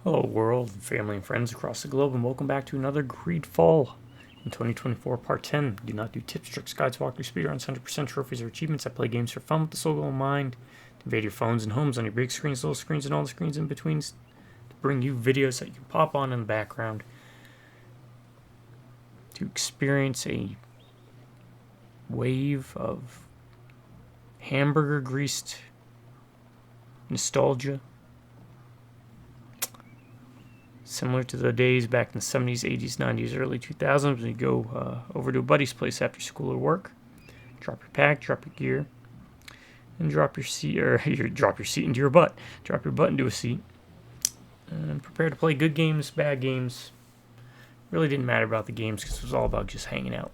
Hello world, family and friends across the globe, and welcome back to another GreedFall in 2024 Part 10. Do not do tips, tricks, guides, walkthroughs, speedruns, 100% trophies, or achievements. I play games for fun with the sole goal in mind. To invade your phones and homes on your big screens, little screens, and all the screens in between. To bring you videos that you can pop on in the background. To experience a wave of hamburger-greased nostalgia. Similar to the days back in the 70s, 80s, 90s, early 2000s, when you go over to a buddy's place after school or work, drop your pack, drop your gear, and drop your seat, or drop your seat into your butt. Drop your butt into a seat, and prepare to play good games, bad games. Really didn't matter about the games because it was all about just hanging out.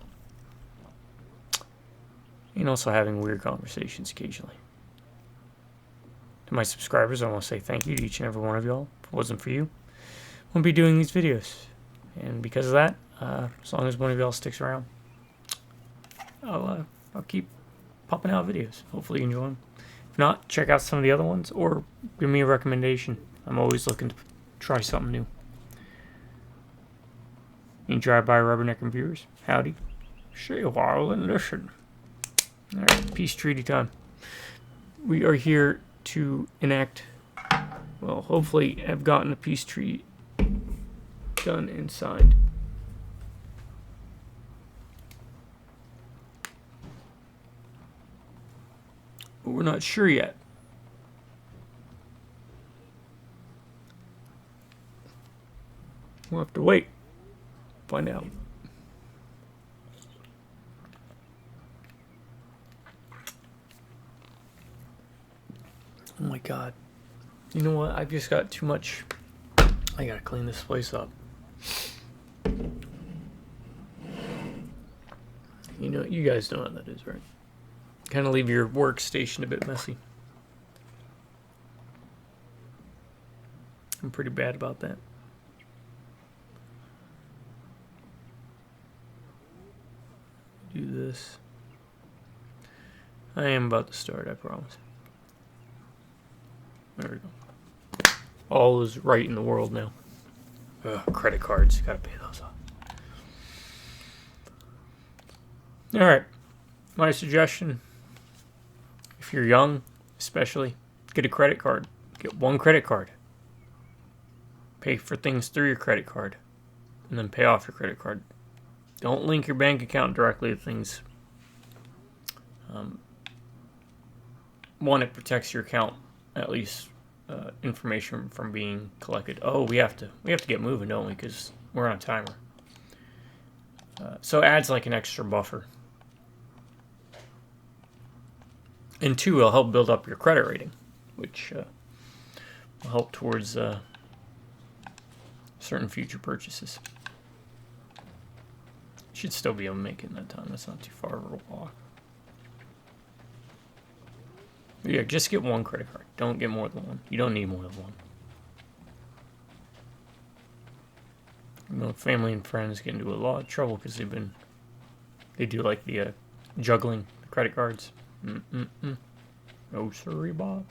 And also having weird conversations occasionally. To my subscribers, I want to say thank you to each and every one of y'all. If it wasn't for you, I won't be doing these videos. And because of that, as long as one of y'all sticks around, I'll keep popping out videos. Hopefully you enjoy them. If not, check out some of the other ones or give me a recommendation. I'm always looking to try something new. Any drive-by rubbernecking viewers? Howdy. Stay a while and listen. Alright, peace treaty time. We are here to enact, well, hopefully have gotten a peace treaty done and signed. But we're not sure yet. We'll have to wait. Find out. Oh my god. You know what? I've just got too much. I gotta clean this place up. You know, you guys know how that is, right? Kind of leave your workstation a bit messy. I'm pretty bad about that. Do this. I am about to start, I promise. There we go. All is right in the world now. Credit cards, gotta pay those off. Alright, my suggestion, if you're young, especially, get a credit card. Get one credit card. Pay for things through your credit card, and then pay off your credit card. Don't link your bank account directly to things. One, it protects your account, at least information from being collected. Oh, we have to get moving, don't we? Because we're on a timer. So it adds like an extra buffer. And two, it'll help build up your credit rating, which will help towards certain future purchases. Should still be able to make it in that time. That's not too far of a walk. Yeah, just get one credit card. Don't get more than one. You don't need more than one. You know, family and friends get into a lot of trouble because they do like the juggling the credit cards. No sorry, Bob.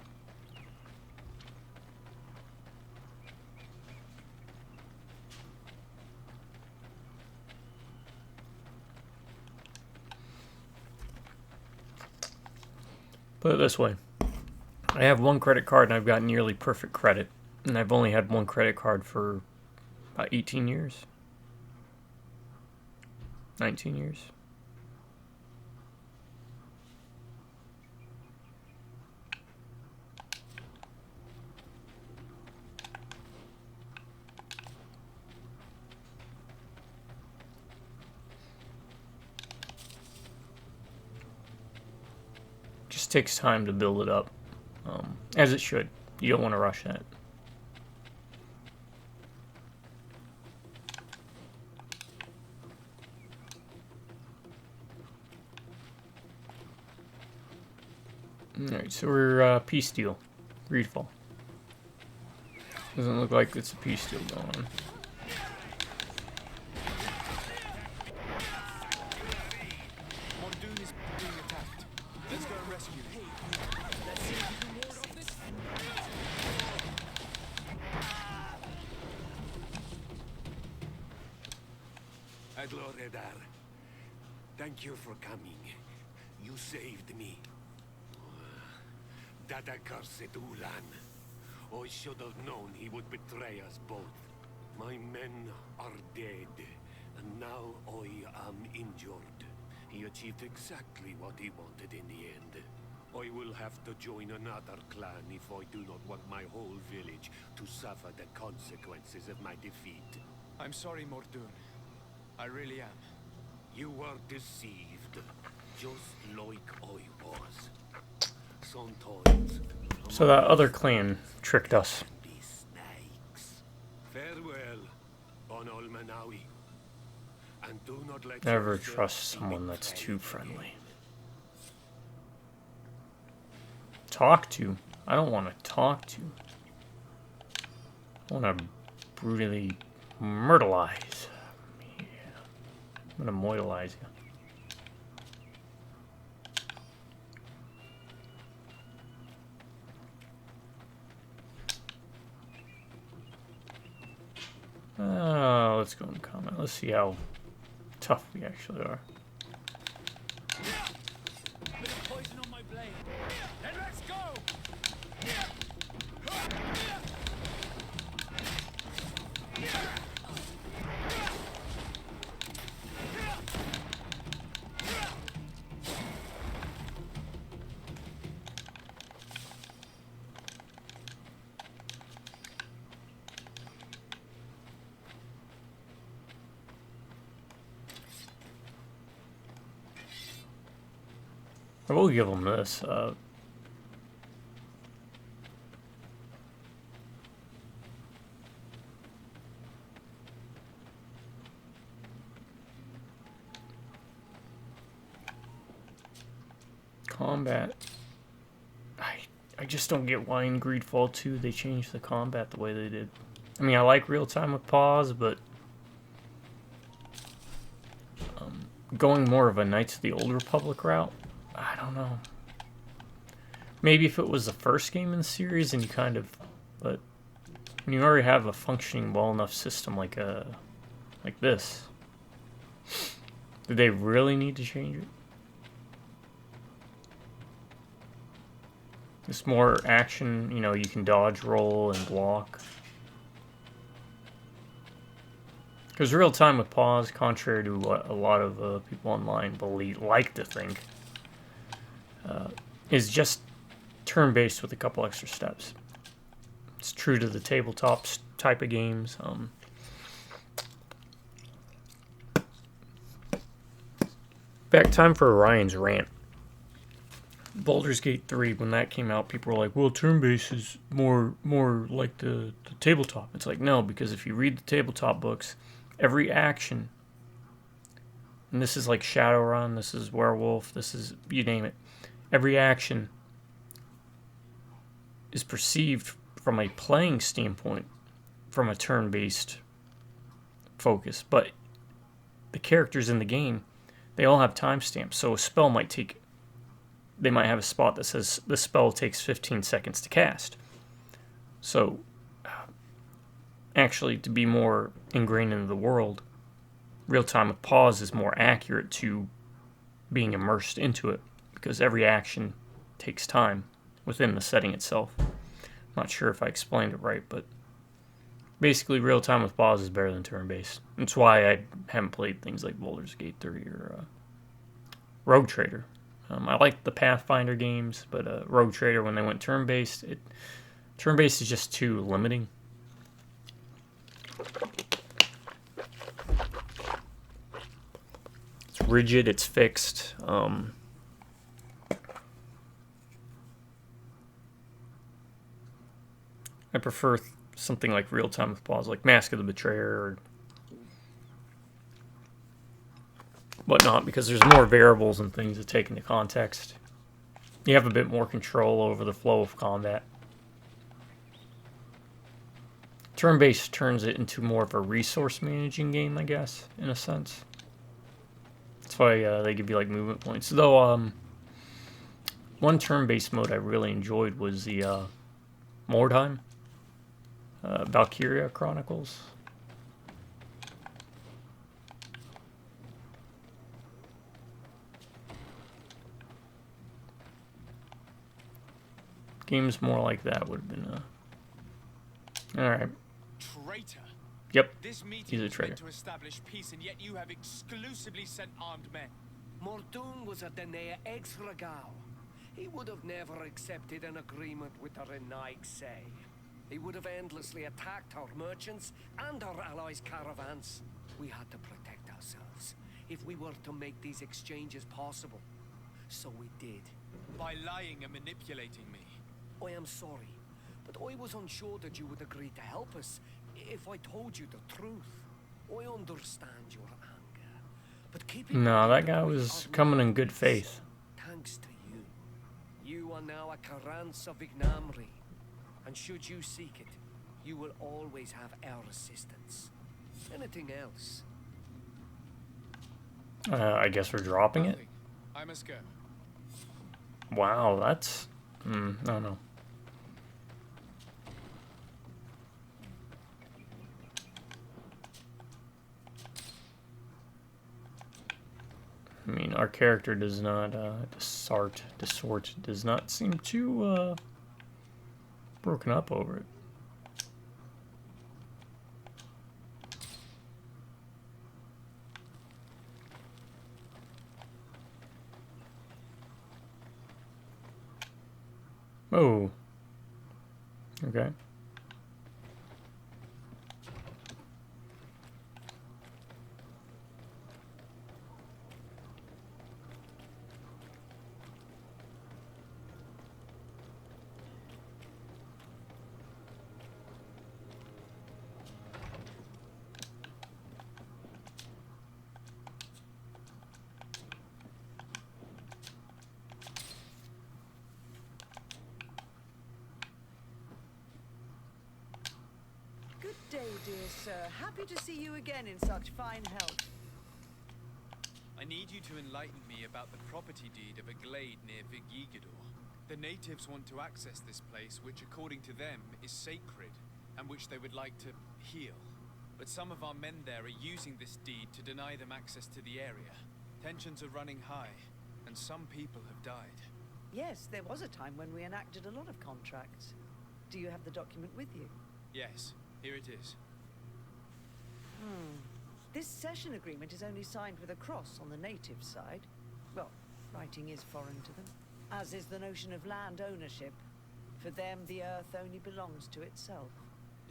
Put it this way. I have one credit card and I've got nearly perfect credit. And I've only had one credit card for about 18 years. 19 years. Just takes time to build it up, as it should. You don't want to rush that. Alright, so we're peace deal. GreedFall. Doesn't look like it's a peace deal going on. Loredar. Thank you for coming. You saved me. That accursed Ulan. I should have known he would betray us both. My men are dead, and now I am injured. He achieved exactly what he wanted in the end. I will have to join another clan if I do not want my whole village to suffer the consequences of my defeat. I'm sorry, Mordoon. I really am. You were deceived, just like I was. Sometimes... So that other clan tricked us. Snakes. Farewell, on Olmanawi. And do not let Never yourself trust be someone that's betrayed too again. friendly. Talk to? I don't want to talk to. I want to brutally myrtleize. Yeah. I'm going to moidalize you. Let's go and comment. Let's see how tough we actually are. Bit of poison on my blade. Then let's go! I will give them this. Combat. I just don't get why in GreedFall 2 they changed the combat the way they did. I mean, I like real time with pause, but going more of a Knights of the Old Republic route, I don't know. Maybe if it was the first game in the series and you kind of, but when you already have a functioning well enough system like this, do they really need to change it? It's more action, you know, you can dodge, roll, and block. Because real time with pause, contrary to what a lot of people online like to think, is just turn-based with a couple extra steps. It's true to the tabletop type of games. Back time for Orion's rant. Baldur's Gate 3, when that came out, people were like, well, turn-based is more like the tabletop. It's like, no, because if you read the tabletop books, every action, and this is like Shadowrun, this is Werewolf, this is, you name it, every action is perceived from a playing standpoint from a turn-based focus, but the characters in the game, they all have timestamps, so a spell might take, they might have a spot that says the spell takes 15 seconds to cast. So actually, to be more ingrained into the world, real time with pause is more accurate to being immersed into it, because every action takes time within the setting itself. I'm not sure if I explained it right, but basically real time with pause is better than turn-based. That's why I haven't played things like Baldur's Gate 3 or Rogue Trader. I like the Pathfinder games, but Rogue Trader, when they went turn-based, turn-based is just too limiting. It's rigid, it's fixed. I prefer something like real time with pause, like Mask of the Betrayer or whatnot, because there's more variables and things to take into context. You have a bit more control over the flow of combat. Turn-based turns it into more of a resource managing game, I guess, in a sense. That's why they give you like movement points. Though one turn-based mode I really enjoyed was the Mordheim, Valkyria Chronicles. games more like that would have been, Alright. Traitor. Yep. This meeting He's a was traitor. meant to establish peace, and yet you have exclusively sent armed men. Mordoon was a Denea ex-Regao. He would have never accepted an agreement with the Renaig say. He would have endlessly attacked our merchants and our allies' caravans. We had to protect ourselves if we were to make these exchanges possible. So we did. By lying and manipulating me. I am sorry, but I was unsure that you would agree to help us if I told you the truth. I understand your anger, but keeping No, that guy was coming in good faith. thanks to you. You are now a Karans of Ignamri, and should you seek it, you will always have our assistance. Anything else? I guess we're dropping it. Nothing. I must go. Wow, that's... no, no. I mean, our character does not, Desart does not seem too, broken up over it. Oh. Okay. Good day, dear sir. Happy to see you again in such fine health. I need you to enlighten me about the property deed of a glade near Vigigador. The natives want to access this place, which according to them is sacred, and which they would like to heal. But some of our men there are using this deed to deny them access to the area. Tensions are running high, and some people have died. Yes, there was a time when we enacted a lot of contracts. Do you have the document with you? Yes, here it is. This cession agreement is only signed with a cross on the native side. Well, writing is foreign to them, as is the notion of land ownership. For them, the earth only belongs to itself.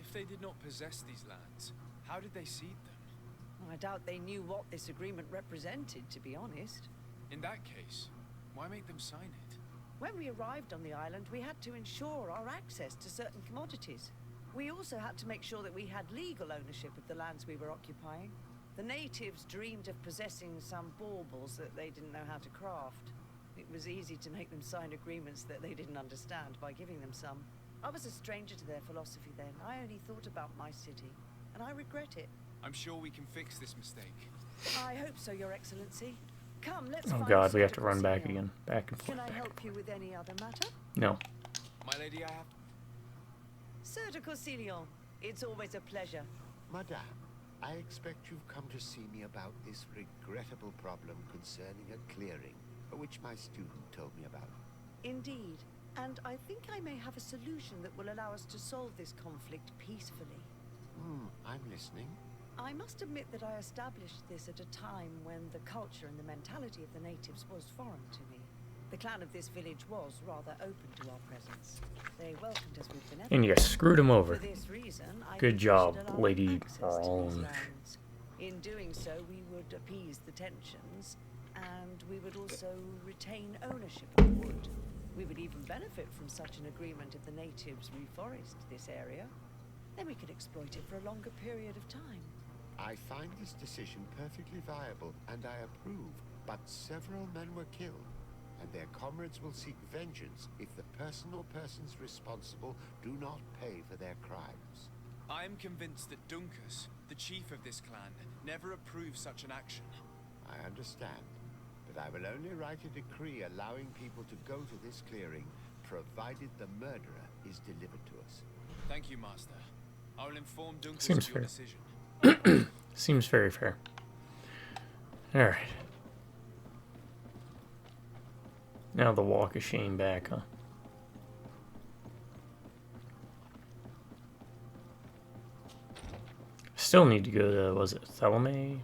If they did not possess these lands, how did they cede them? I doubt they knew what this agreement represented, to be honest. In that case, why make them sign it? When we arrived on the island, we had to ensure our access to certain commodities. We also had to make sure that we had legal ownership of the lands we were occupying. The natives dreamed of possessing some baubles that they didn't know how to craft. It was easy to make them sign agreements that they didn't understand by giving them some. I was a stranger to their philosophy then. I only thought about my city, and I regret it. I'm sure we can fix this mistake. I hope so, Your Excellency. Come, let's Oh find god, we have to Sir run back Cosimo. again. Back and Can forth. I help you with any other matter? No. My lady, I have... Sir de Corsilio, it's always a pleasure. Madame, I expect you've come to see me about this regrettable problem concerning a clearing, which my student told me about. Indeed. And I think I may have a solution that will allow us to solve this conflict peacefully. I'm listening. I must admit that I established this at a time when the culture and the mentality of the natives was foreign to me. The clan of this village was rather open to our presence. They welcomed us with benevolence. And you screwed him over. For this reason, I Good think we job, should allow Lady access to these Brown. lands. In doing so, we would appease the tensions, and we would also retain ownership of the wood. We would even benefit from such an agreement if the natives reforest this area. Then we could exploit it for a longer period of time. I find this decision perfectly viable, and I approve. But several men were killed, and their comrades will seek vengeance if the person or persons responsible do not pay for their crimes. I am convinced that Dunkus, the chief of this clan, never approved such an action. I understand, but I will only write a decree allowing people to go to this clearing, provided the murderer is delivered to us. Thank you, Master. I will inform Dunkus Seems of your fair. decision. Seems very fair. Alright. Now the walk of shame back, huh? Still need to go to, was it Theleme?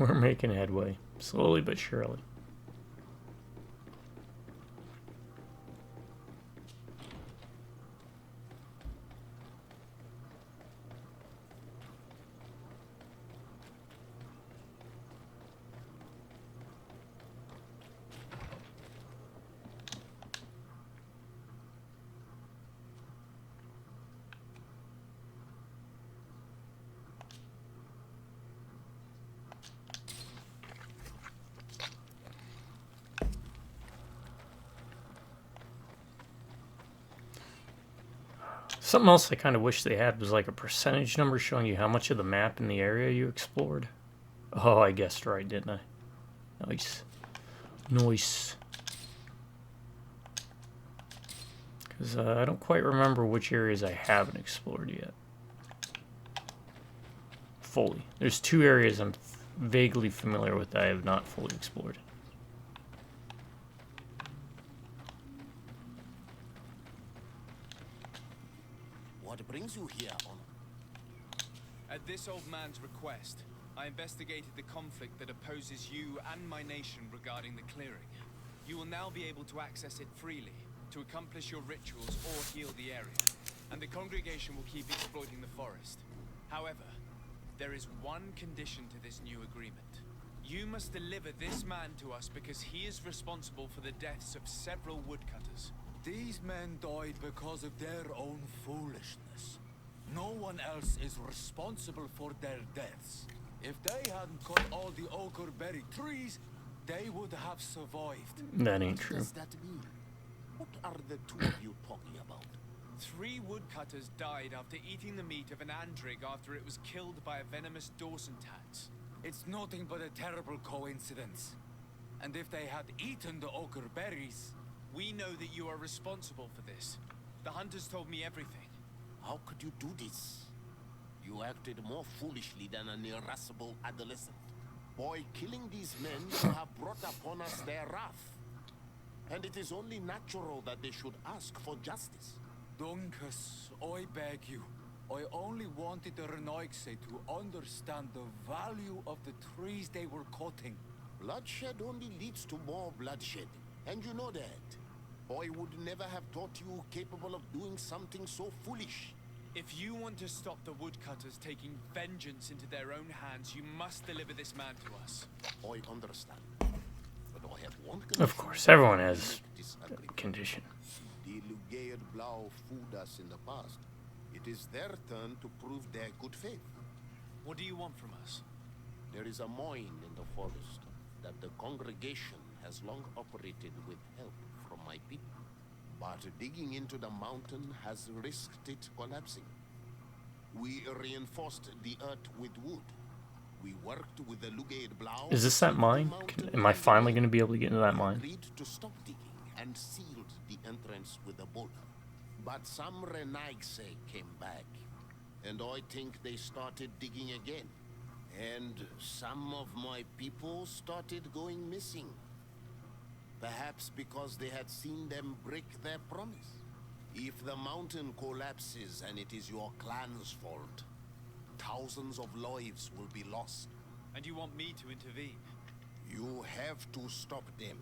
We're making headway, slowly but surely. Something else I kind of wish they had was like a percentage number showing you how much of the map in the area you explored. Oh, I guessed right, didn't I? Nice. Nice. Because I don't quite remember which areas I haven't explored yet. Fully. There's 2 areas I'm vaguely familiar with that I have not fully explored. What brings you here, Honor? At this old man's request, I investigated the conflict that opposes you and my nation regarding the clearing. You will now be able to access it freely, to accomplish your rituals or heal the area, and the congregation will keep exploiting the forest. However, there is one condition to this new agreement. You must deliver this man to us because he is responsible for the deaths of several woodcutters. These men died because of their own foolishness. No one else is responsible for their deaths. If they hadn't cut all the oakerberry trees, they would have survived. That ain't true. What does that mean? What are the 2 of you talking about? 3 woodcutters died after eating the meat of an andrig after it was killed by a venomous Dawson tat. It's nothing but a terrible coincidence. And if they had eaten the oakerberries... We know that you are responsible for this. The hunters told me everything. How could you do this? You acted more foolishly than an irascible adolescent. By killing these men, you have brought upon us their wrath. And it is only natural that they should ask for justice. Dunkus, I beg you. I only wanted the Renoixe to understand the value of the trees they were cutting. Bloodshed only leads to more bloodshed. And you know that. I would never have thought you capable of doing something so foolish. If you want to stop the woodcutters taking vengeance into their own hands, you must deliver this man to us. I understand. But I have one condition. Of course, everyone has a condition. The Lugaid Blau fooled us in the past. It is their turn to prove their good faith. What do you want from us? There is a mine in the forest that the congregation has long operated with help from my people. But digging into the mountain has risked it collapsing. We reinforced the earth with wood. We worked with the Lugaid Blau. Is this that mine? Am I finally going to be able to get into that mine? Agreed to stop digging and sealed the entrance with a boulder. But some Renoixe came back, and I think they started digging again. And some of my people started going missing. Perhaps because they had seen them break their promise. If the mountain collapses and it is your clan's fault, thousands of lives will be lost. And you want me to intervene? You have to stop them.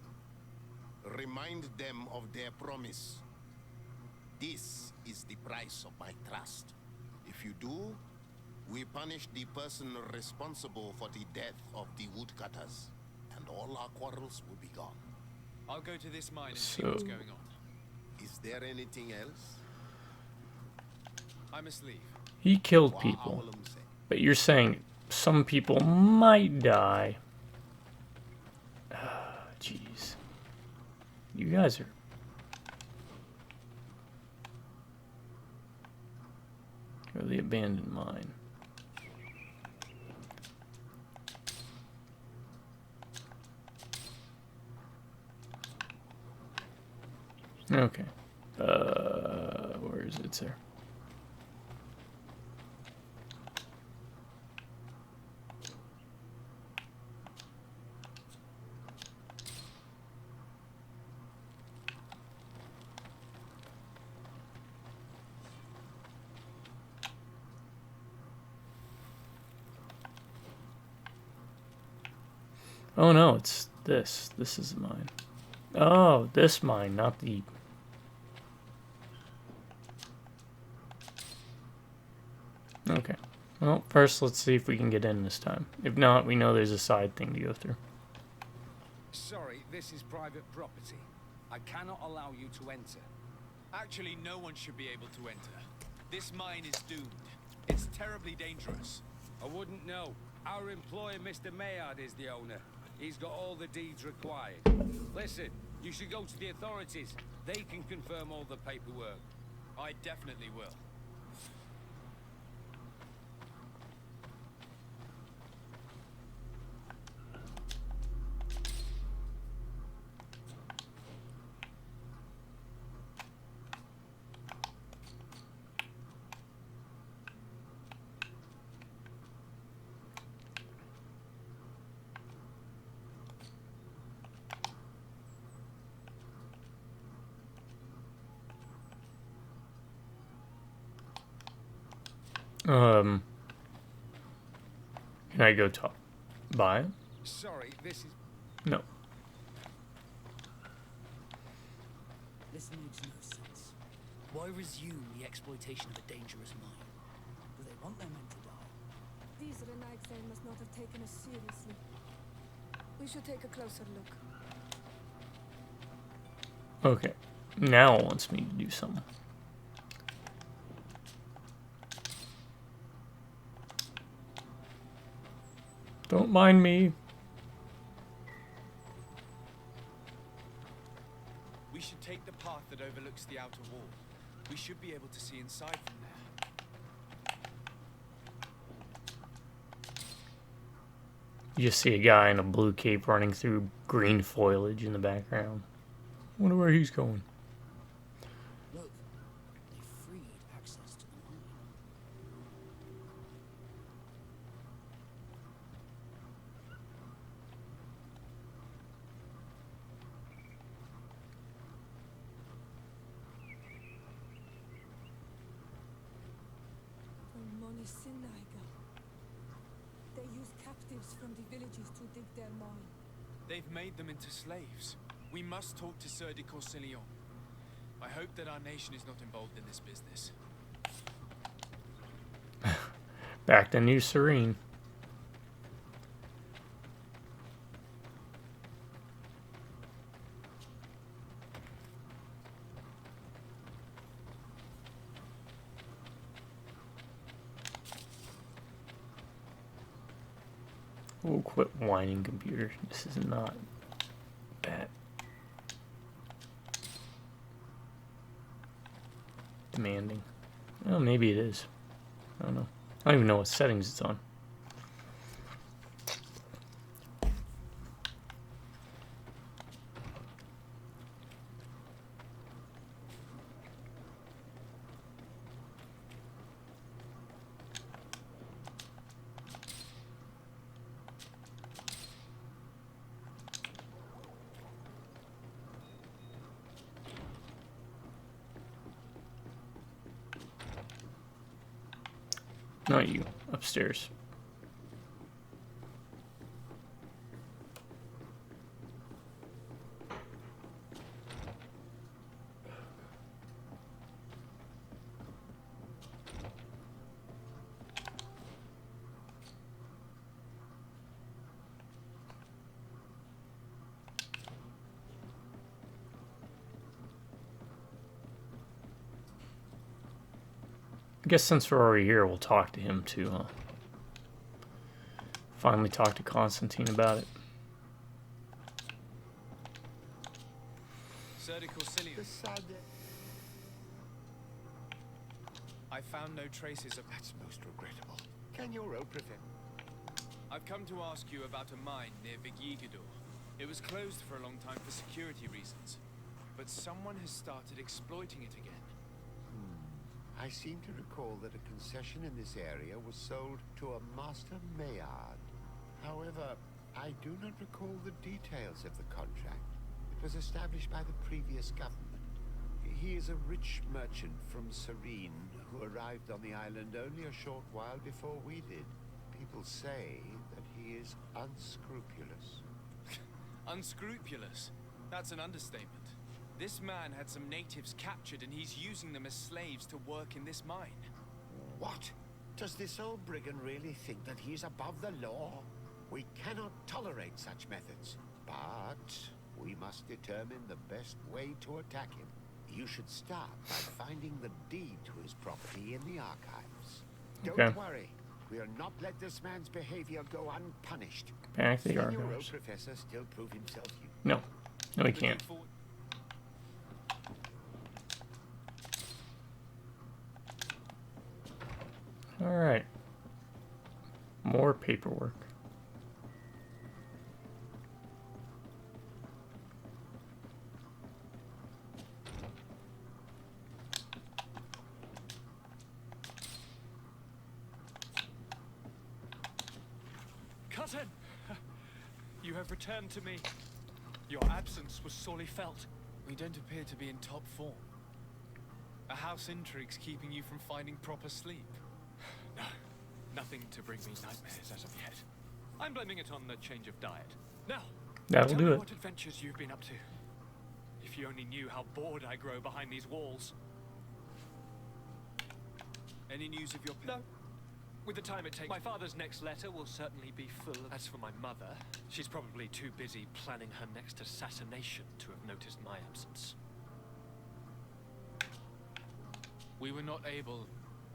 Remind them of their promise. This is the price of my trust. If you do, we punish the person responsible for the death of the woodcutters, and all our quarrels will be gone. I'll go to this mine and see what's going on. Is there anything else? I must leave. He killed people, but you're saying some people might die. Jeez. You guys are... Go to the abandoned mine. Okay. Where is it, sir? Oh no, it's this. This is mine. Oh, this mine, not the... Okay. Well, first let's see if we can get in this time. If not, we know there's a side thing to go through. Sorry, this is private property. I cannot allow you to enter. Actually, no one should be able to enter. This mine is doomed. It's terribly dangerous. I wouldn't know. Our employer, Mr. Maillard, is the owner. He's got all the deeds required. Listen, you should go to the authorities. They can confirm all the paperwork. I definitely will. Can I go talk? Buy? Sorry, this is... No. This makes no sense. Why resume the exploitation of a dangerous mine? Do they want their men to die? These Renaight's must not have taken us seriously. We should take a closer look. Okay. Now it wants me to do something. Don't mind me. We should take the path that overlooks the outer wall. We should be able to see inside from there. You just see a guy in a blue cape running through green foliage in the background. Wonder where he's going. Look, they freed access to the mine. They use captives from the villages to dig their mine. They've made them into slaves. We must talk to Sir de Corsillon. I hope that our nation is not involved in this business. Back to New Serene. We'll quit whining, computer. This is not bad. Demanding. Well, maybe it is. I don't know. I don't even know what settings it's on. Not you. Upstairs. I guess since we're already here, we'll talk to him too, huh? Finally talk to Constantine about it. Sir de Corsillon, I found no traces of... That's most regrettable. Can your rope prevent? I've come to ask you about a mine near Vigigador. It was closed for a long time for security reasons, but someone has started exploiting it again. I seem to recall that a concession in this area was sold to a Master Maillard. However, I do not recall the details of the contract. It was established by the previous government. He is a rich merchant from Serene who arrived on the island only a short while before we did. People say that he is unscrupulous. Unscrupulous. That's an understatement. This man had some natives captured and he's using them as slaves to work in this mine. What? Does this old brigand really think that he's above the law? We cannot tolerate such methods, but we must determine the best way to attack him. You should start by finding the deed to his property in the archives. Don't worry, we'll not let this man's behavior go unpunished. Back to the Can your archives. road professor still prove himself useful? No. No, he can't. Alright. More paperwork. Cousin! You have returned to me. Your absence was sorely felt. We don't appear to be in top form. A house intrigue's keeping you from finding proper sleep. No, nothing to bring me nightmares as of yet. I'm blaming it on the change of diet. Now, That'll tell do me it. what adventures you've been up to. If you only knew how bored I grow behind these walls. Any news of your... No. With the time it takes, my father's next letter will certainly be full of... As for my mother, she's probably too busy planning her next assassination to have noticed my absence. We were not able,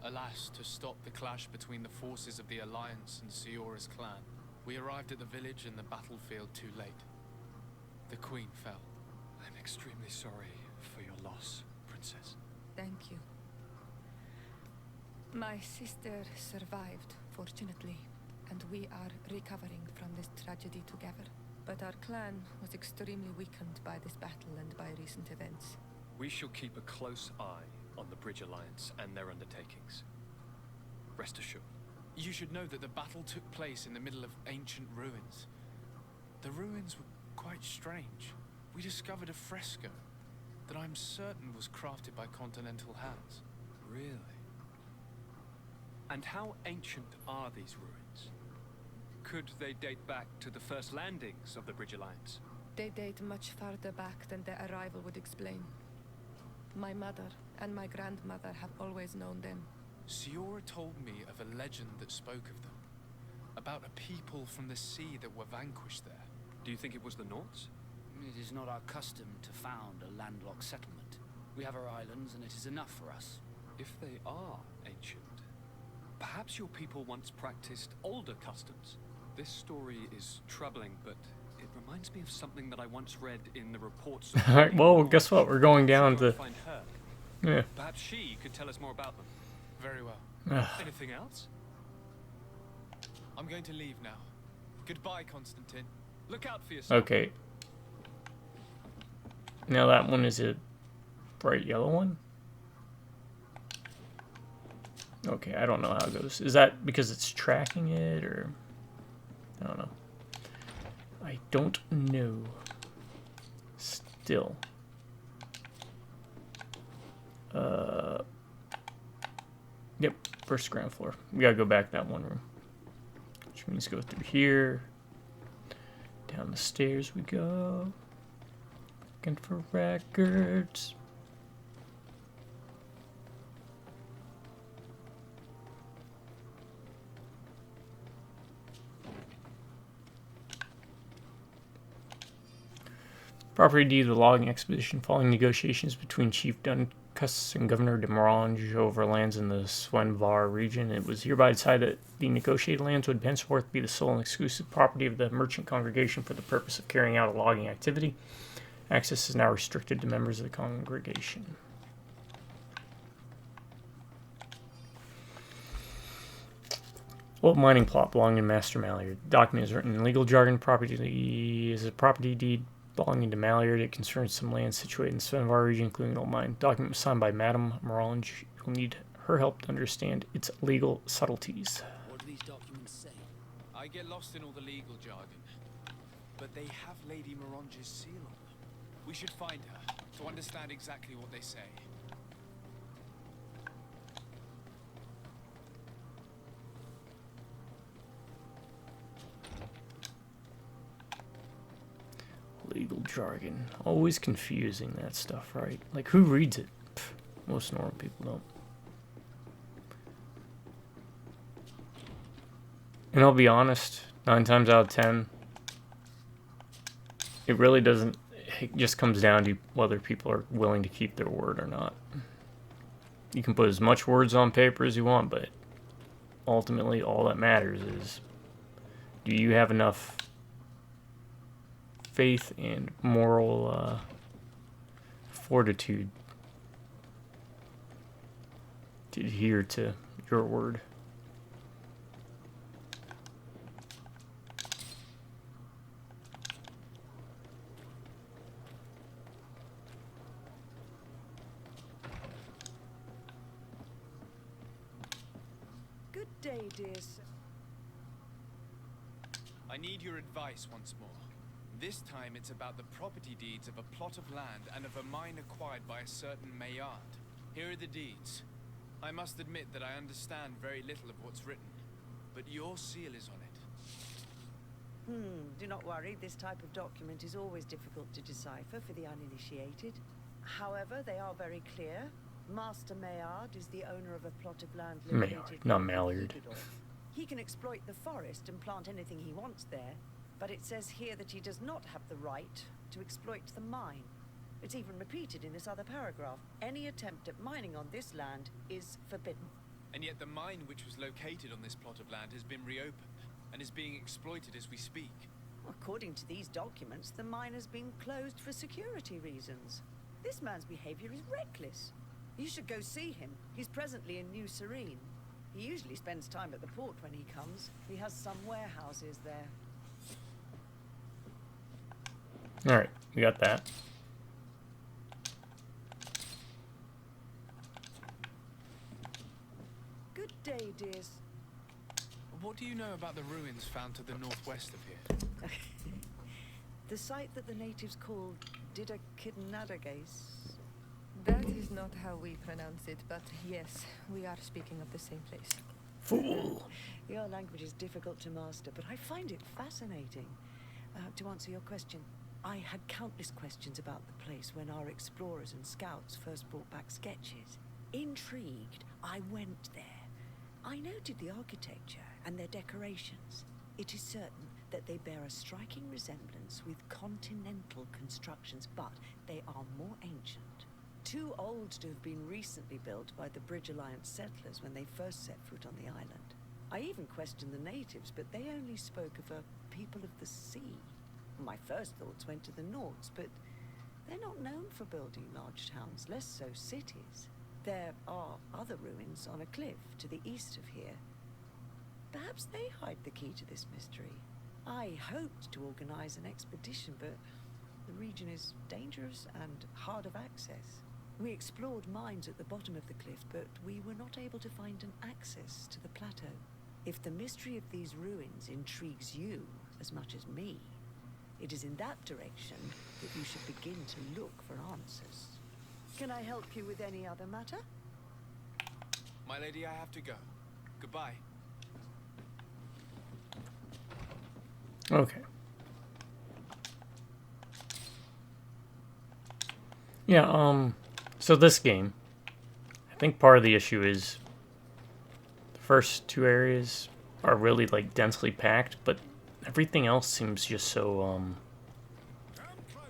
alas, to stop the clash between the forces of the Alliance and Siora's clan. We arrived at the village and the battlefield too late. The Queen fell. I'm extremely sorry for your loss, Princess. Thank you. My sister survived, fortunately, and we are recovering from this tragedy together. But our clan was extremely weakened by this battle and by recent events. We shall keep a close eye on the Bridge Alliance and their undertakings. Rest assured. You should know that the battle took place in the middle of ancient ruins. The ruins were quite strange. We discovered a fresco that I'm certain was crafted by continental hands. Really? And how ancient are these ruins? Could they date back to the first landings of the Bridge Alliance? They date much farther back than their arrival would explain. My mother and my grandmother have always known them. Siora told me of a legend that spoke of them. About a people from the sea that were vanquished there. Do you think it was the Norts? It is not our custom to found a landlocked settlement. We have our islands, and it is enough for us. If they are ancient, perhaps your people once practiced older customs. This story is troubling, but it reminds me of something that I once read in the reports of... Alright, well, guess what? We're going down to... Find her. Yeah. Perhaps she could tell us more about them. Very well. Anything else? I'm going to leave now. Goodbye, Constantine. Look out for yourself. Okay. Now that one is a bright yellow one? Okay, I don't know how it goes. Is that because it's tracking it, or... I don't know. I don't know. Still. Yep, first ground floor. We gotta go back that one room. Which means go through here. Down the stairs we go. Looking for records. Property deed of the logging expedition following negotiations between Chief Duncus and Governor de Morange over lands in the Swenvar region. It was hereby decided that the negotiated lands would henceforth be the sole and exclusive property of the merchant congregation for the purpose of carrying out a logging activity. Access is now restricted to members of the congregation. Old mining plot belonging to Master Malliard. The document is written in legal jargon. Property is a property deed belonging to Malliard. It concerns some land situated in the Svenvar region, including an old mine. The document was signed by Madame Morange. You'll need her help to understand its legal subtleties. What do these documents say? I get lost in all the legal jargon, but they have Lady Morange's seal on them. We should find her to understand exactly what they say. jargon. Always confusing, that stuff, right? Like, who reads it? Pff, most normal people don't. And I'll be honest, 9 times out of 10, it really doesn't, it just comes down to whether people are willing to keep their word or not. You can put as much words on paper as you want, but ultimately all that matters is, do you have enough faith and moral fortitude to adhere to your word? Good day, dear sir. I need your advice once more. This time it's about the property deeds of a plot of land and of a mine acquired by a certain Maillard. Here are the deeds. I must admit that I understand very little of what's written, but your seal is on it. Do not worry, this type of document is always difficult to decipher for the uninitiated. However, they are very clear. Master Maillard is the owner of a plot of land located Maillard, not Mallard. He can exploit the forest and plant anything he wants there, but it says here that he does not have the right to exploit the mine. It's even repeated in this other paragraph. Any attempt at mining on this land is forbidden. And yet the mine which was located on this plot of land has been reopened and is being exploited as we speak. According to these documents, the mine has been closed for security reasons. This man's behavior is reckless. You should go see him. He's presently in New Serene. He usually spends time at the port when he comes. He has some warehouses there. Alright, we got that. Good day, dears. What do you know about the ruins found to the northwest of here? The site that the natives call Didakidnadagase. That is not how we pronounce it, but yes, we are speaking of the same place. Fool! Your language is difficult to master, but I find it fascinating. To answer your question, I had countless questions about the place when our explorers and scouts first brought back sketches. Intrigued, I went there. I noted the architecture and their decorations. It is certain that they bear a striking resemblance with continental constructions, but they are more ancient. Too old to have been recently built by the Bridge Alliance settlers when they first set foot on the island. I even questioned the natives, but they only spoke of a people of the sea. My first thoughts went to the Nords, but they're not known for building large towns, less so cities. There are other ruins on a cliff to the east of here. Perhaps they hide the key to this mystery. I hoped to organize an expedition, but the region is dangerous and hard of access. We explored mines at the bottom of the cliff, but we were not able to find an access to the plateau. If the mystery of these ruins intrigues you as much as me, it is in that direction that you should begin to look for answers. Can I help you with any other matter? My lady, I have to go. Goodbye. Okay. Yeah, so this game, I think part of the issue is the first 2 areas are really, like, densely packed, but everything else seems just so,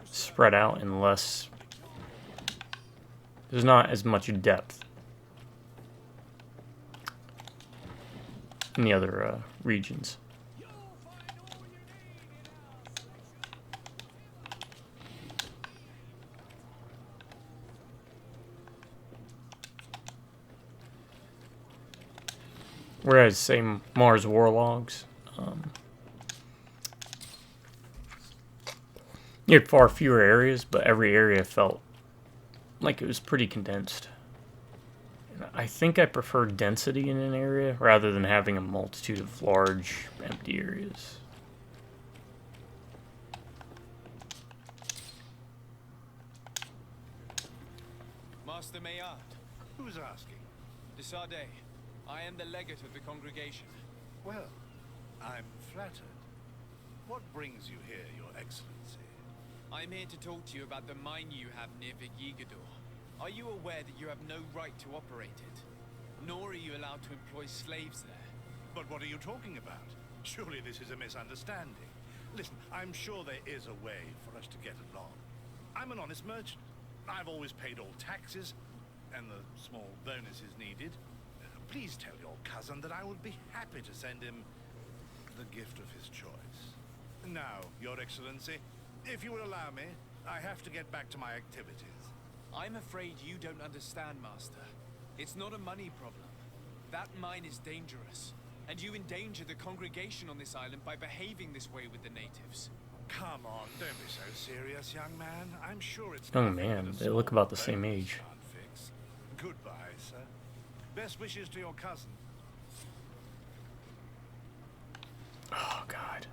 spread out and less, there's not as much depth in the other, regions. Whereas, say, Mars Warlogs, you had far fewer areas, but every area felt like it was pretty condensed. And I think I prefer density in an area rather than having a multitude of large, empty areas. Master Maillard, Who's asking? de Sardet. I am the legate of the congregation. Well, I'm flattered. What brings you here, Your Excellency? I'm here to talk to you about the mine you have near Vigigador. Are you aware that you have no right to operate it? Nor are you allowed to employ slaves there? But what are you talking about? Surely this is a misunderstanding. Listen, I'm sure there is a way for us to get along. I'm an honest merchant. I've always paid all taxes, and the small bonuses needed. Please tell your cousin that I would be happy to send him the gift of his choice. Now, Your Excellency, if you will allow me, I have to get back to my activities. I'm afraid you don't understand, Master. It's not a money problem. That mine is dangerous, and you endanger the congregation on this island by behaving this way with the natives. Come on, don't be so serious, young man. I'm sure it's Young nothing man, that a they look small about the same bonus age. can't fix. Goodbye, sir. Best wishes to your cousin. Oh, God.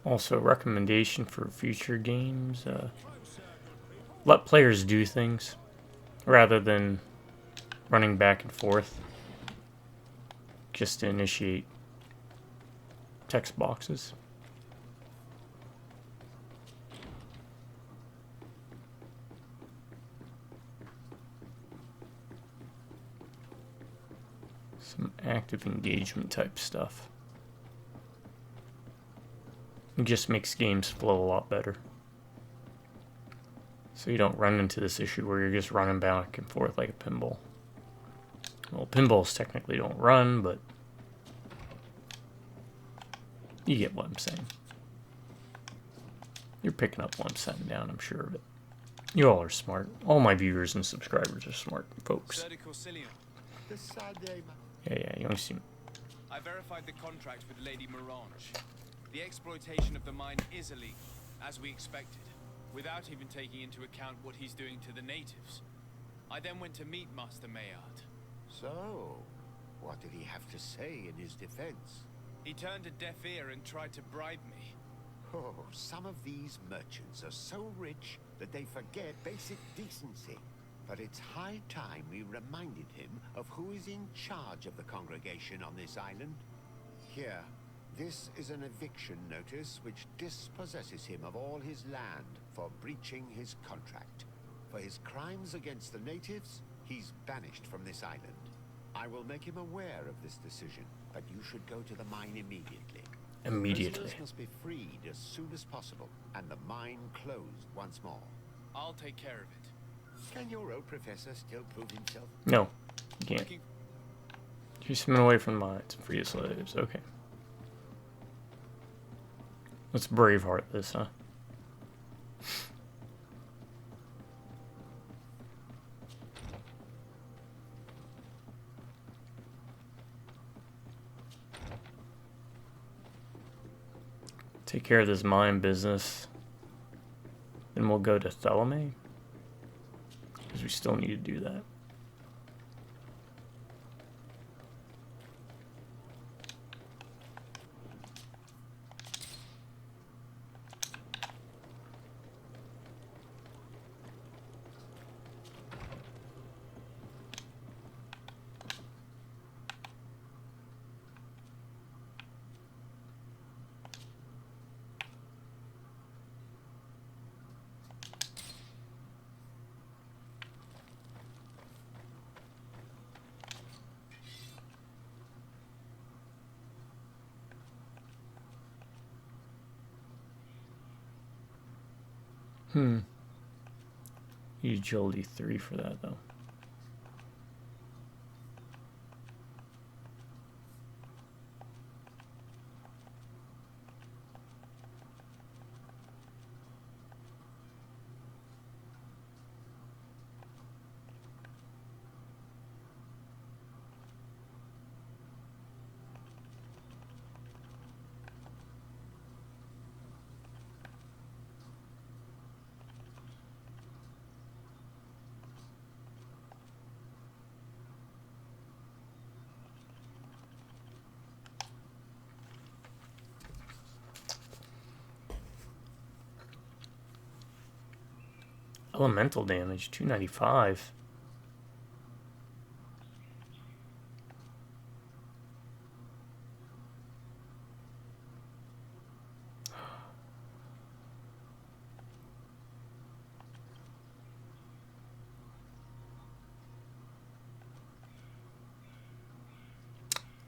Also, recommendation for future games, let players do things rather than running back and forth just to initiate text boxes. Some active engagement type stuff. It just makes games flow a lot better. So you don't run into this issue where you're just running back and forth like a pinball. Well, pinballs technically don't run, but you get what I'm saying. You're picking up what I'm setting down, I'm sure of it. You all are smart. All my viewers and subscribers are smart folks. Yeah, you only see me. I verified the contract with Lady Morange. The exploitation of the mine is illegal, as we expected, without even taking into account what he's doing to the natives. I then went to meet Master Maillard. So, what did he have to say in his defense? He turned a deaf ear and tried to bribe me. Oh, some of these merchants are so rich that they forget basic decency. But it's high time we reminded him of who is in charge of the congregation on this island. Here, this is an eviction notice which dispossesses him of all his land for breaching his contract. For his crimes against the natives, he's banished from this island. I will make him aware of this decision, but you should go to the mine immediately. Immediately. Prisoners must be freed as soon as possible, and the mine closed once more. I'll take care of it. Can your old professor still prove himself? No, you can't. Chase him away from mines, free the slaves. Okay. Let's Braveheart this, huh? Take care of this mine business. Then we'll go to Theleme. Because we still need to do that. Use agility 3 for that though. Elemental damage, 295.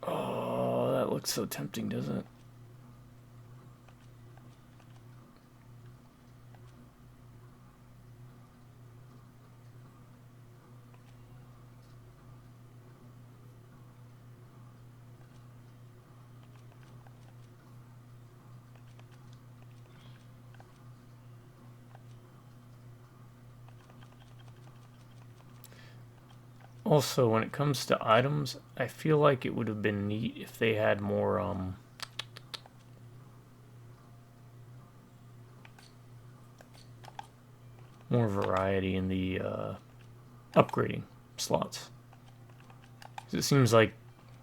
Oh, that looks so tempting, doesn't it? Also, when it comes to items, I feel like it would have been neat if they had more, more variety in the, upgrading slots. 'Cause it seems like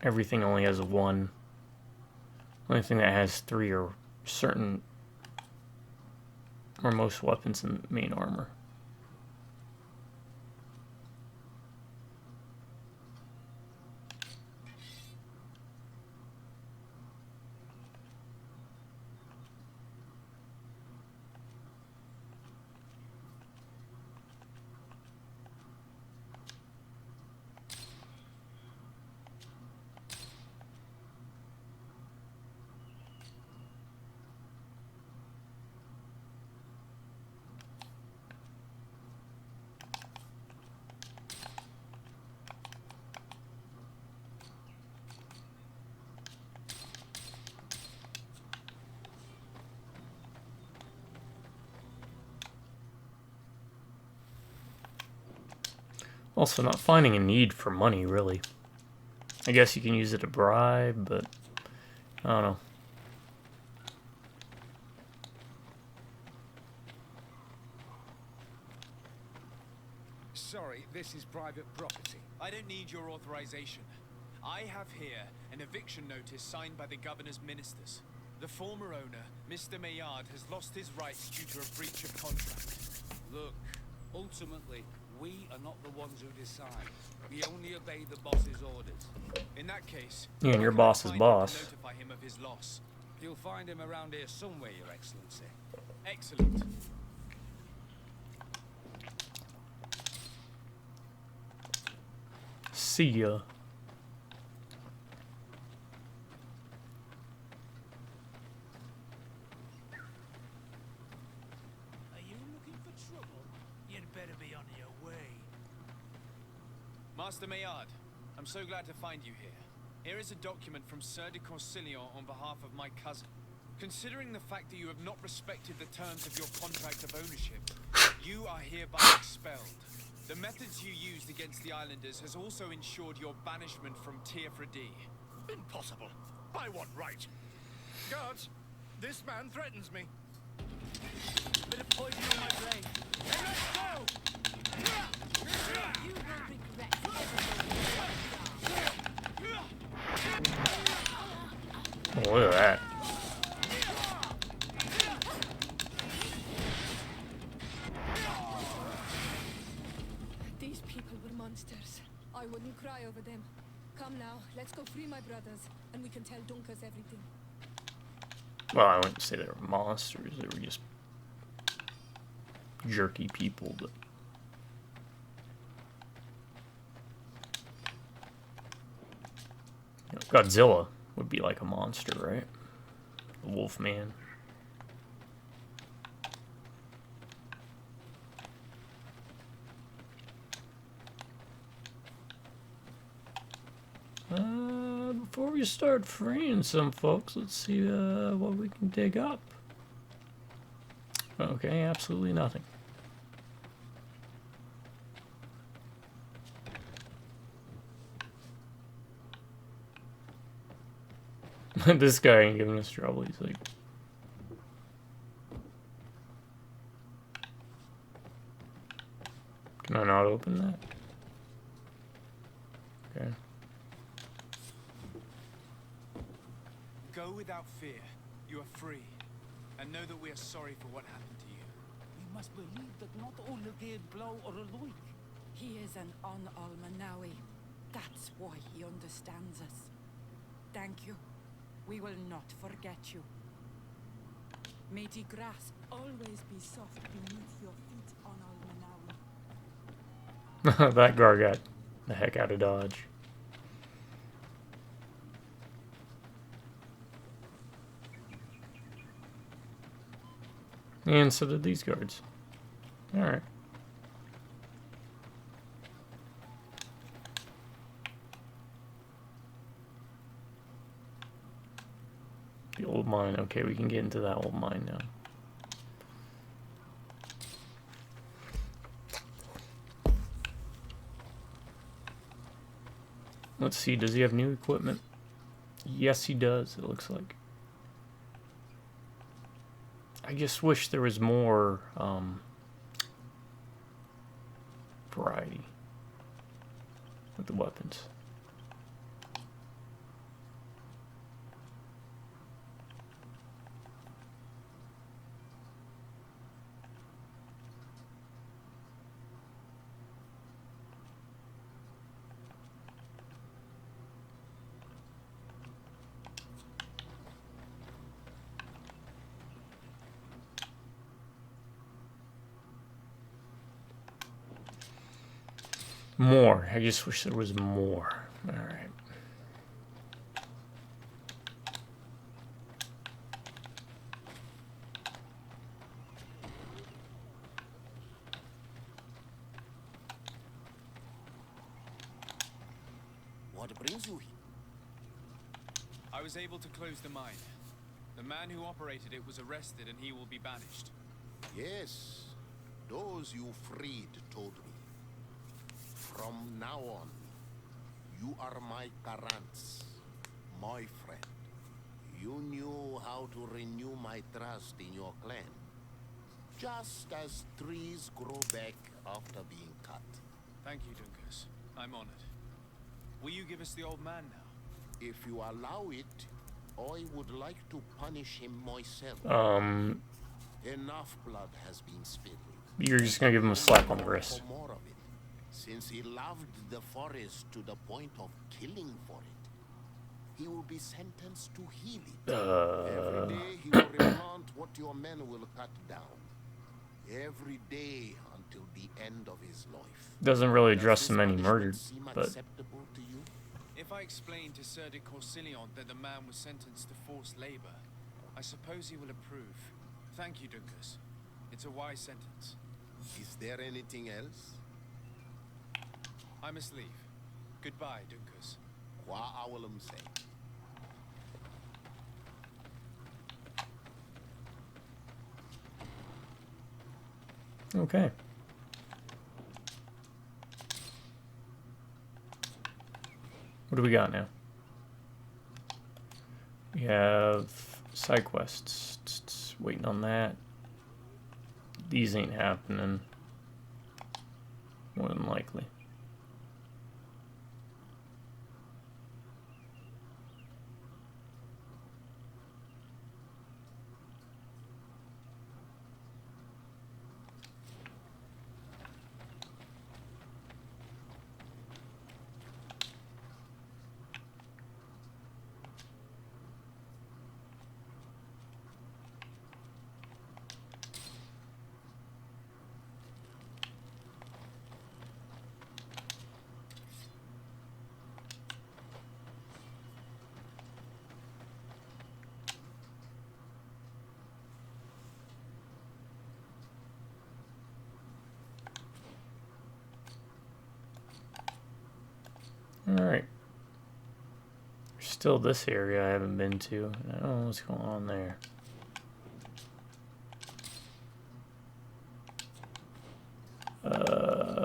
everything only has one. Only thing that has 3 are certain, or most weapons in main armor. Also, not finding a need for money, really. I guess you can use it to bribe, but I don't know. Sorry, this is private property. I don't need your authorization. I have here an eviction notice signed by the governor's ministers. The former owner, Mr. Maillard, has lost his rights due to a breach of contract. Look, ultimately, we are not the ones who decide. We only obey the boss's orders. In that case, Yeah, and your where can I boss's find him boss. to notify him of his loss. You'll find him around here somewhere, Your Excellency. Excellent. See ya. Are you looking for trouble? You'd better be on your way. Master Maillard, I'm so glad to find you here. Here is a document from Sir de Corsillon on behalf of my cousin. Considering the fact that you have not respected the terms of your contract of ownership, you are hereby expelled. The methods you used against the islanders has also ensured your banishment from Tier-Fredi. Impossible. By what right? Guards, this man threatens me. Bit of poison on my blade. Hey, let's go! You will regret everything. Oh, look at that. These people were monsters. I wouldn't cry over them. Come now, let's go free my brothers, and we can tell Dunkas everything. Well, I wouldn't say they were monsters. They were just jerky people, but... You know, Godzilla would be like a monster, right? The Wolfman. Before we start freeing some folks, let's see what we can dig up. Okay, absolutely nothing. This guy ain't giving us trouble. He's like, can I not open that? Okay. Go without fear. You are free. And know that we are sorry for what happened to you. We must believe that not only Gaed Blow or Aloy. He is an Almanawi. That's why he understands us. Thank you. We will not forget you. May the grass always be soft beneath your feet on Almanawi. That guard got the heck out of Dodge. And so did these guards. Alright. The old mine. Okay, we can get into that old mine now. Let's see, does he have new equipment? Yes, he does, it looks like. I just wish there was more variety with the weapons. More. I just wish there was more. Alright. What brings you here? I was able to close the mine. The man who operated it was arrested and he will be banished. Yes, those you freed told me. From now on, you are my Karants, my friend. You knew how to renew my trust in your clan. Just as trees grow back after being cut. Thank you, Dunkus. I'm honored. Will you give us the old man now? If you allow it, I would like to punish him myself. Enough blood has been spilled. You're just gonna give him a slap on the wrist. For more of it, since he loved the forest to the point of killing for it. He will be sentenced to heal it. Every day he will replant what your men will cut down. Every day until the end of his life. Doesn't really address the many murdered, seem but acceptable to you? If I explain to Sir de Corsilion that the man was sentenced to forced labor, I suppose he will approve. Thank you, Dunkus. It's a wise sentence. Is there anything else? I must leave. Goodbye, Dunkus. Qua awalum say. okay. What do we got now? We have side quests. Waiting on that. These ain't happening. More than likely. Alright. There's still this area I haven't been to. I don't know what's going on there.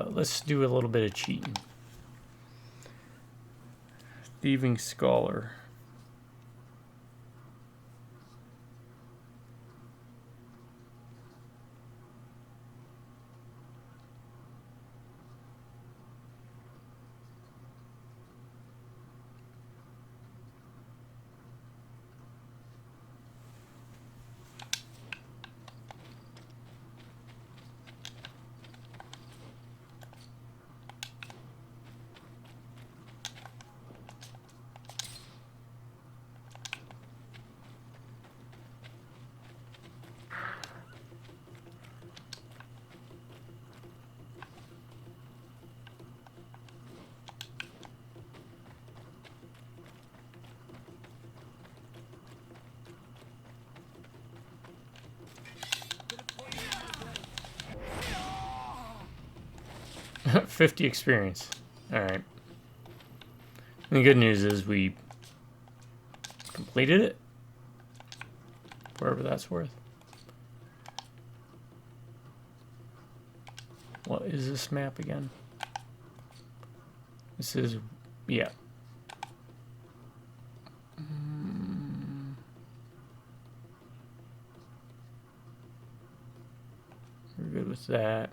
Let's do a little bit of cheating. Thieving Scholar. 50 experience. Alright. The good news is we completed it. Wherever that's worth. What is this map again? This is... yeah. We're good with that.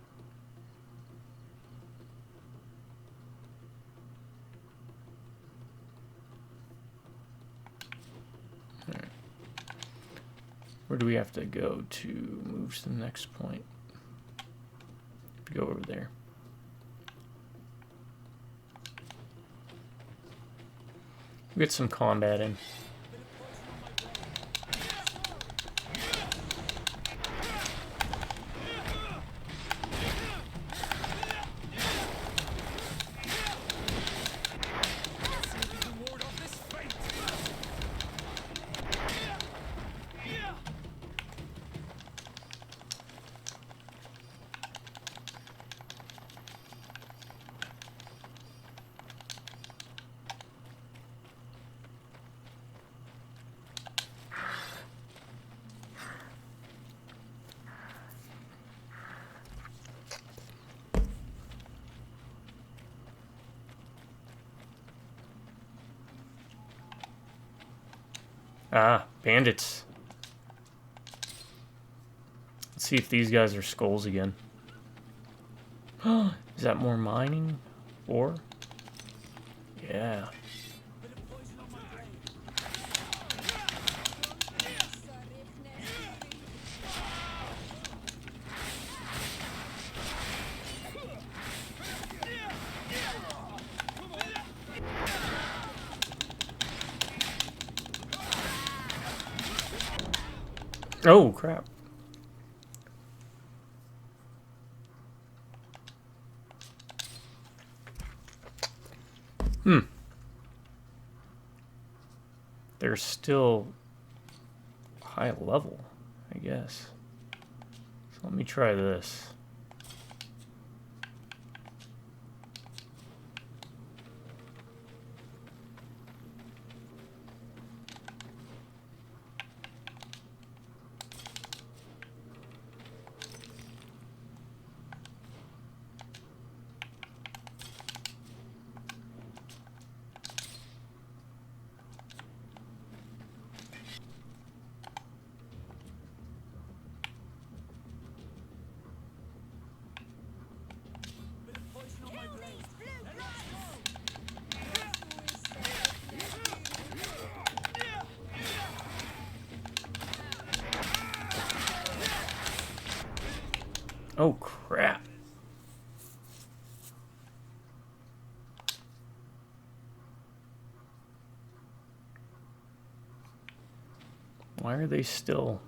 Alright. Where do we have to go to move to the next point? Go over there. Get some combat in. Ah, bandits. Let's see if these guys are skulls again. Is that more mining? Ore? Yeah. Oh, crap. They're still high level, I guess. So let me try this. Oh, crap. Why are they still...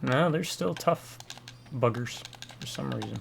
No, they're still tough buggers for some reason.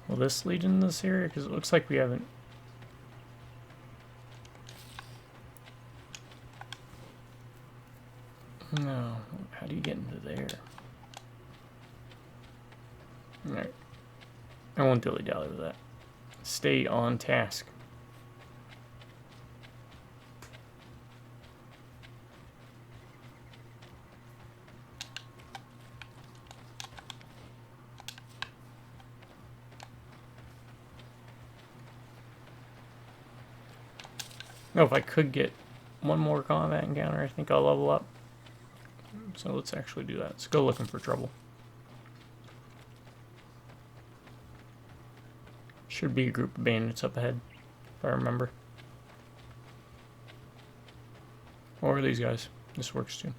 Will this lead into this area? Because it looks like we haven't... No. How do you get into there? Alright. I won't dilly-dally with that. Stay on task. Oh, if I could get one more combat encounter, I think I'll level up. So let's actually do that. Let's go looking for trouble. Should be a group of bandits up ahead, if I remember. Or are these guys? This works too.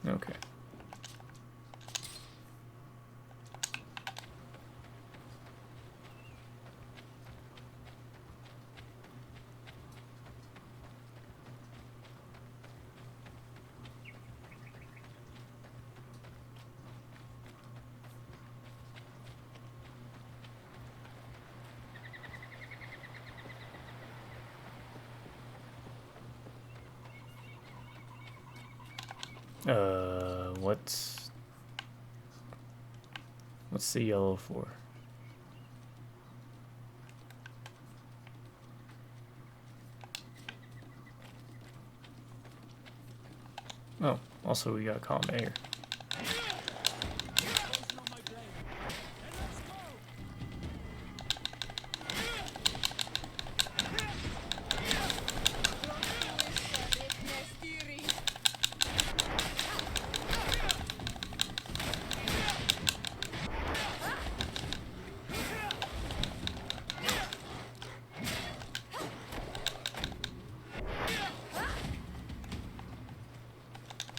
Okay. What's the yellow for? Oh, also we got combat here.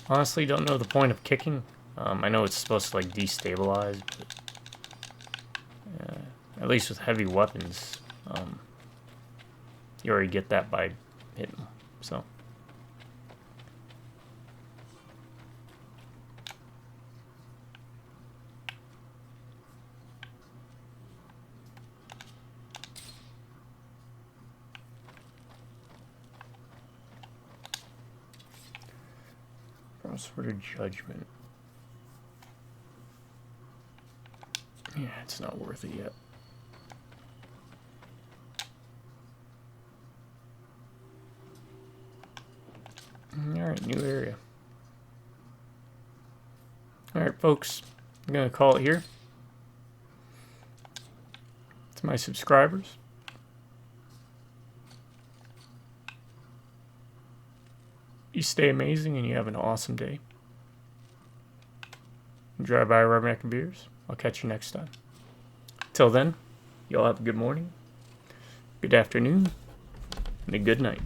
Honestly, don't know the point of kicking. I know it's supposed to like destabilize, but at least with heavy weapons, you already get that by hitting them. So. Sort of judgment. Yeah, it's not worth it yet. Alright, new area. Alright, folks, I'm gonna call it here. To my subscribers, you stay amazing and you have an awesome day. Drive by Rubberneck and Beers. I'll catch you next time. Till then, y'all have a good morning, good afternoon, and a good night.